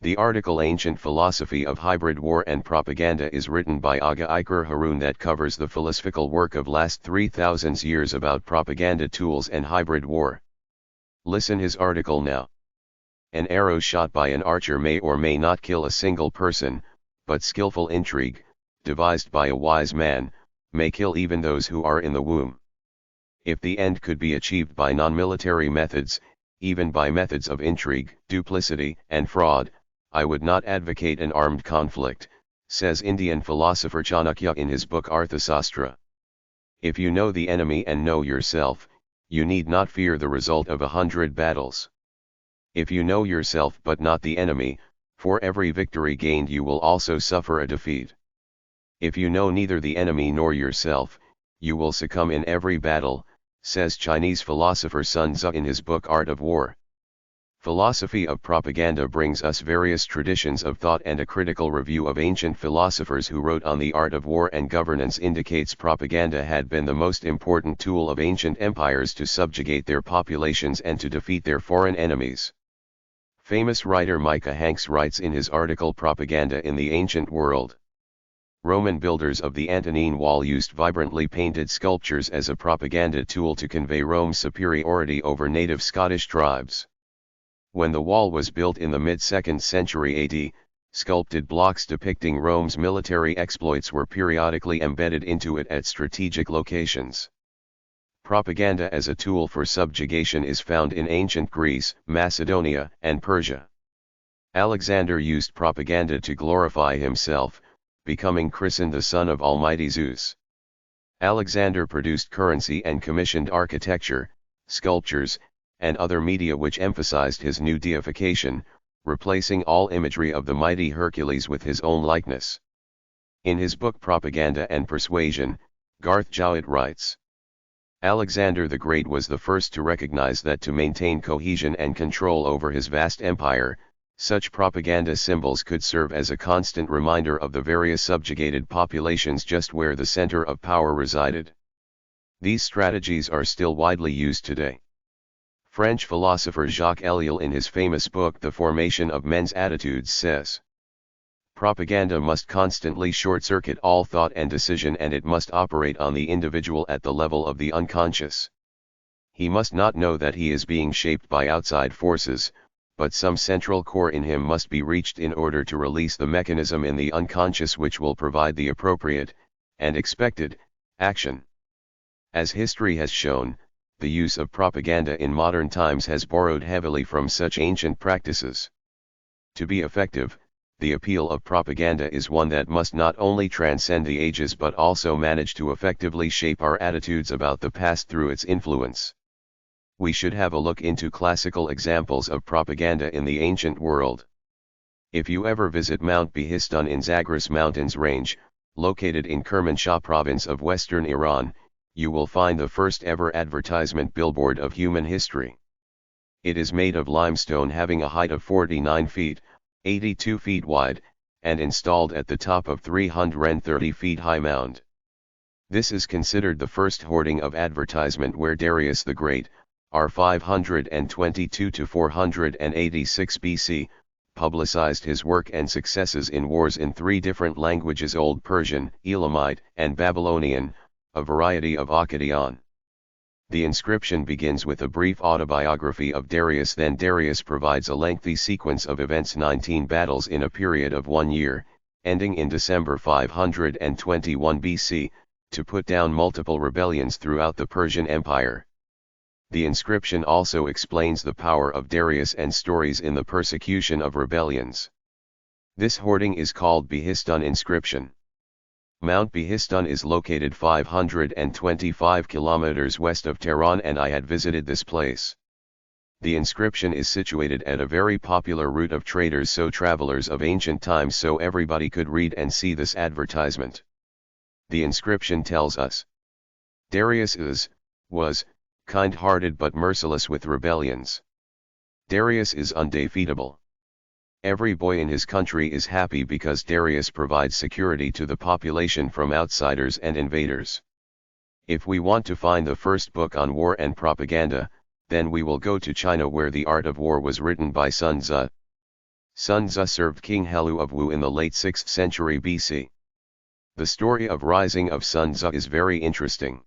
The article Ancient Philosophy of Hybrid War and Propaganda is written by Agha Iqrar Haroon that covers the philosophical work of last 3,000 years about propaganda tools and hybrid war. Listen his article now. An arrow shot by an archer may or may not kill a single person, but skillful intrigue, devised by a wise man, may kill even those who are in the womb. If the end could be achieved by non-military methods, even by methods of intrigue, duplicity, and fraud, I would not advocate an armed conflict, says Indian philosopher Chanakya in his book Arthasastra. If you know the enemy and know yourself, you need not fear the result of 100 battles. If you know yourself but not the enemy, for every victory gained you will also suffer a defeat. If you know neither the enemy nor yourself, you will succumb in every battle, says Chinese philosopher Sun Tzu in his book Art of War. Philosophy of propaganda brings us various traditions of thought, and a critical review of ancient philosophers who wrote on the art of war and governance indicates propaganda had been the most important tool of ancient empires to subjugate their populations and to defeat their foreign enemies. Famous writer Micah Hanks writes in his article Propaganda in the Ancient World. Roman builders of the Antonine Wall used vibrantly painted sculptures as a propaganda tool to convey Rome's superiority over native Scottish tribes. When the wall was built in the mid-2nd century AD, sculpted blocks depicting Rome's military exploits were periodically embedded into it at strategic locations. Propaganda as a tool for subjugation is found in ancient Greece, Macedonia, and Persia. Alexander used propaganda to glorify himself, becoming christened the son of Almighty Zeus. Alexander produced currency and commissioned architecture, sculptures, and other media which emphasized his new deification, replacing all imagery of the mighty Hercules with his own likeness. In his book Propaganda and Persuasion, Garth Jowett writes, Alexander the Great was the first to recognize that to maintain cohesion and control over his vast empire, such propaganda symbols could serve as a constant reminder of the various subjugated populations just where the center of power resided. These strategies are still widely used today. French philosopher Jacques Ellul in his famous book The Formation of Men's Attitudes says, propaganda must constantly short-circuit all thought and decision, and it must operate on the individual at the level of the unconscious. He must not know that he is being shaped by outside forces, but some central core in him must be reached in order to release the mechanism in the unconscious which will provide the appropriate, and expected, action. As history has shown, the use of propaganda in modern times has borrowed heavily from such ancient practices. To be effective, the appeal of propaganda is one that must not only transcend the ages but also manage to effectively shape our attitudes about the past through its influence. We should have a look into classical examples of propaganda in the ancient world. If you ever visit Mount Behistun in Zagros Mountains Range, located in Kermanshah province of western Iran, you will find the first ever advertisement billboard of human history. It is made of limestone having a height of 49 feet, 82 feet wide, and installed at the top of 330 feet high mound. This is considered the first hoarding of advertisement where Darius the Great, r. 522 to 486 BC, publicized his work and successes in wars in 3 different languages: Old Persian, Elamite, and Babylonian, a variety of Akkadian. The inscription begins with a brief autobiography of Darius. Then Darius provides a lengthy sequence of events, 19 battles in a period of 1 year, ending in December 521 BC, to put down multiple rebellions throughout the Persian Empire. The inscription also explains the power of Darius and stories in the persecution of rebellions. This hoarding is called Behistun inscription. Mount Behistun is located 525 kilometers west of Tehran, and I had visited this place. The inscription is situated at a very popular route of traders, so travelers of ancient times, so everybody could read and see this advertisement. The inscription tells us, Darius was kind-hearted but merciless with rebellions. Darius is undefeatable. Every boy in his country is happy because Darius provides security to the population from outsiders and invaders. If we want to find the first book on war and propaganda, then we will go to China, where The Art of War was written by Sun Tzu. Sun Tzu served King Helu of Wu in the late 6th century BC. The story of rising of Sun Tzu is very interesting.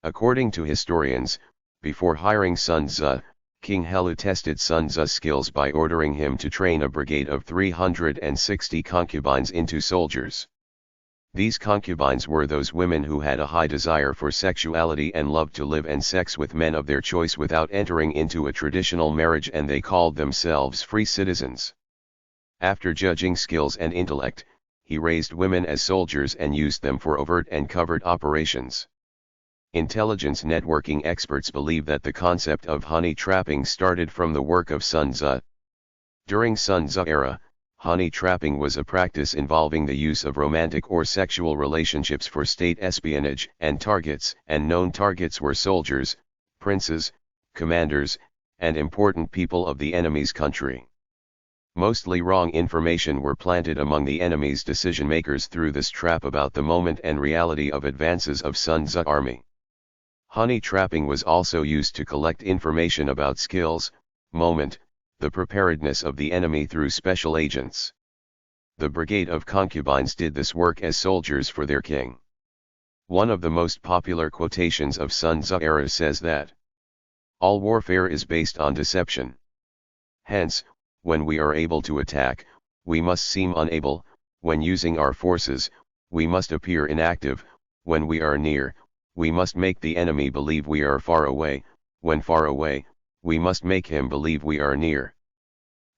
According to historians, before hiring Sun Tzu, King Helu tested Sun Tzu's skills by ordering him to train a brigade of 360 concubines into soldiers. These concubines were those women who had a high desire for sexuality and loved to live and sex with men of their choice without entering into a traditional marriage, and they called themselves free citizens. After judging skills and intellect, he raised women as soldiers and used them for overt and covert operations. Intelligence networking experts believe that the concept of honey trapping started from the work of Sun Tzu. During Sun Tzu era, honey trapping was a practice involving the use of romantic or sexual relationships for state espionage, and known targets were soldiers, princes, commanders, and important people of the enemy's country. Mostly wrong information were planted among the enemy's decision-makers through this trap about the moment and reality of advances of Sun Tzu's army. Honey trapping was also used to collect information about skills, moment, the preparedness of the enemy through special agents. The brigade of concubines did this work as soldiers for their king. One of the most popular quotations of Sun Tzu era says that all warfare is based on deception. Hence, when we are able to attack, we must seem unable; when using our forces, we must appear inactive; when we are near, we must make the enemy believe we are far away; when far away, we must make him believe we are near.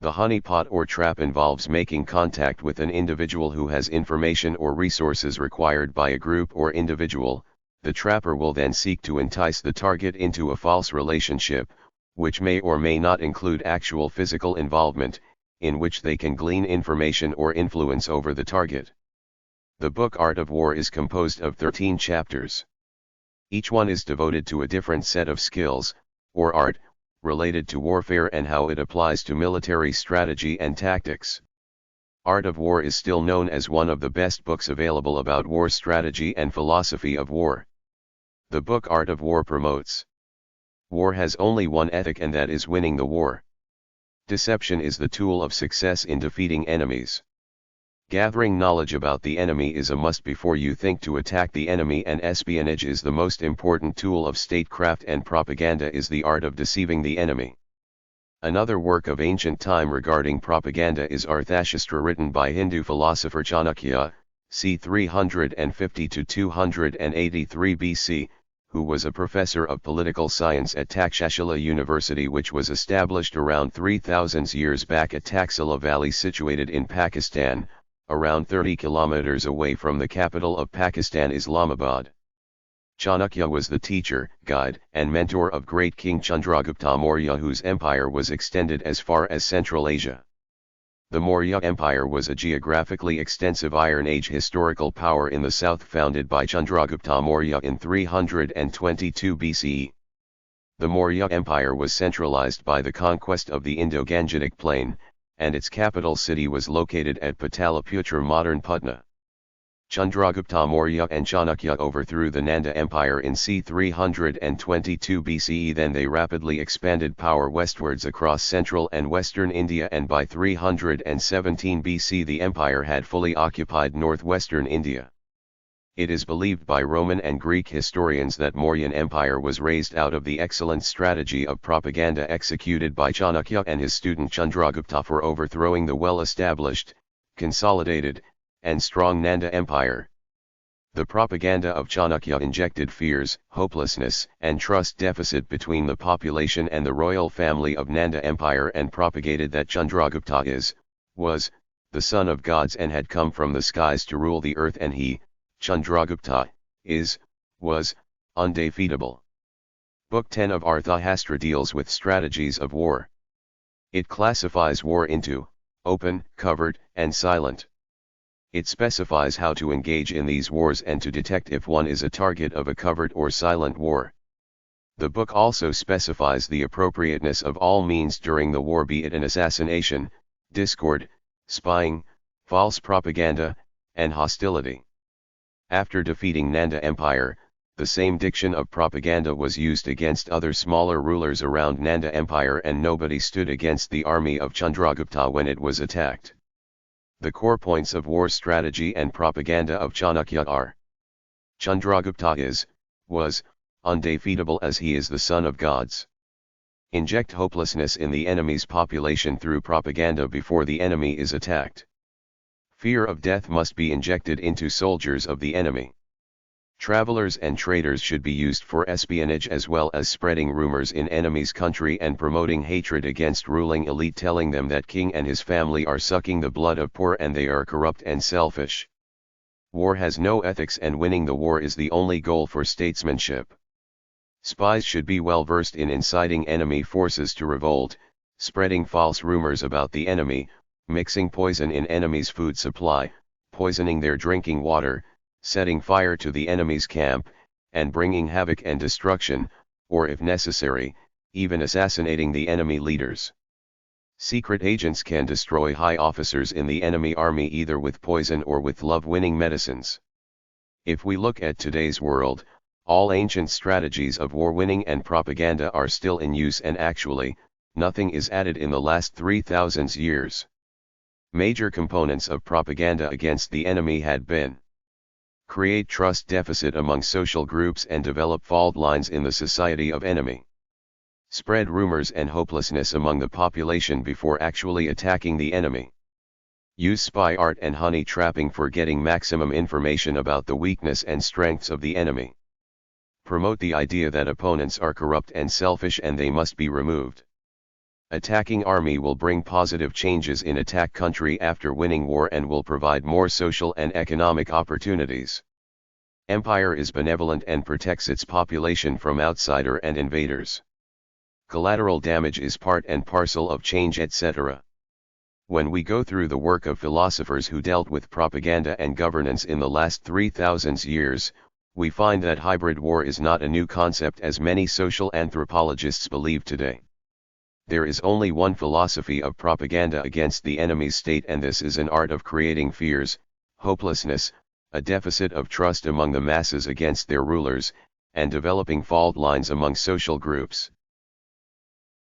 The honeypot or trap involves making contact with an individual who has information or resources required by a group or individual. The trapper will then seek to entice the target into a false relationship, which may or may not include actual physical involvement, in which they can glean information or influence over the target. The book Art of War is composed of 13 chapters. Each one is devoted to a different set of skills, or art, related to warfare and how it applies to military strategy and tactics. Art of War is still known as one of the best books available about war strategy and philosophy of war. The book Art of War promotes: war has only one ethic, and that is winning the war. Deception is the tool of success in defeating enemies. Gathering knowledge about the enemy is a must before you think to attack the enemy, and espionage is the most important tool of statecraft, and propaganda is the art of deceiving the enemy. Another work of ancient time regarding propaganda is Arthashastra, written by Hindu philosopher Chanakya, c. 350–283 BC, who was a professor of political science at Takshashila University, which was established around 3000 years back at Taxila Valley, situated in Pakistan, around 30 kilometers away from the capital of Pakistan, Islamabad. Chanakya was the teacher, guide, and mentor of great King Chandragupta Maurya, whose empire was extended as far as Central Asia. The Maurya Empire was a geographically extensive Iron Age historical power in the south, founded by Chandragupta Maurya in 322 BCE. The Maurya Empire was centralized by the conquest of the Indo-Gangetic Plain, and its capital city was located at Pataliputra, modern Patna. Chandragupta Maurya and Chanakya overthrew the Nanda Empire in c. 322 BCE. Then they rapidly expanded power westwards across central and western India, and by 317 BC the empire had fully occupied northwestern India. It is believed by Roman and Greek historians that Mauryan Empire was raised out of the excellent strategy of propaganda executed by Chanakya and his student Chandragupta for overthrowing the well-established, consolidated, and strong Nanda Empire. The propaganda of Chanakya injected fears, hopelessness, and trust deficit between the population and the royal family of Nanda Empire, and propagated that Chandragupta was, the son of gods and had come from the skies to rule the earth, and he, Chandragupta, was, undefeatable. Book 10 of Arthashastra deals with strategies of war. It classifies war into open, covert, and silent. It specifies how to engage in these wars and to detect if one is a target of a covert or silent war. The book also specifies the appropriateness of all means during the war, be it an assassination, discord, spying, false propaganda, and hostility. After defeating Nanda Empire, The same diction of propaganda was used against other smaller rulers around Nanda Empire, and nobody stood against the army of Chandragupta when it was attacked. The core points of war strategy and propaganda of Chanakya are: Chandragupta was, undefeatable as he is the son of gods. Inject hopelessness in the enemy's population through propaganda before the enemy is attacked. Fear of death must be injected into soldiers of the enemy. Travelers and traders should be used for espionage as well as spreading rumors in enemy's country and promoting hatred against ruling elite, telling them that king and his family are sucking the blood of poor and they are corrupt and selfish. War has no ethics and winning the war is the only goal for statesmanship. Spies should be well versed in inciting enemy forces to revolt, spreading false rumors about the enemy, mixing poison in enemy's food supply, poisoning their drinking water, setting fire to the enemy's camp, and bringing havoc and destruction, or if necessary, even assassinating the enemy leaders. Secret agents can destroy high officers in the enemy army either with poison or with love-winning medicines. If we look at today's world, all ancient strategies of war winning and propaganda are still in use, and actually, nothing is added in the last 3,000 years. Major components of propaganda against the enemy had been: create trust deficit among social groups and develop fault lines in the society of enemy. Spread rumors and hopelessness among the population before actually attacking the enemy. Use spy art and honey trapping for getting maximum information about the weakness and strengths of the enemy. Promote the idea that opponents are corrupt and selfish and they must be removed. Attacking army will bring positive changes in attack country after winning war and will provide more social and economic opportunities. Empire is benevolent and protects its population from outsider and invaders. Collateral damage is part and parcel of change, etc. When we go through the work of philosophers who dealt with propaganda and governance in the last 3,000 years, we find that hybrid war is not a new concept as many social anthropologists believe today. There is only one philosophy of propaganda against the enemy's state, and this is an art of creating fears, hopelessness, a deficit of trust among the masses against their rulers, and developing fault lines among social groups.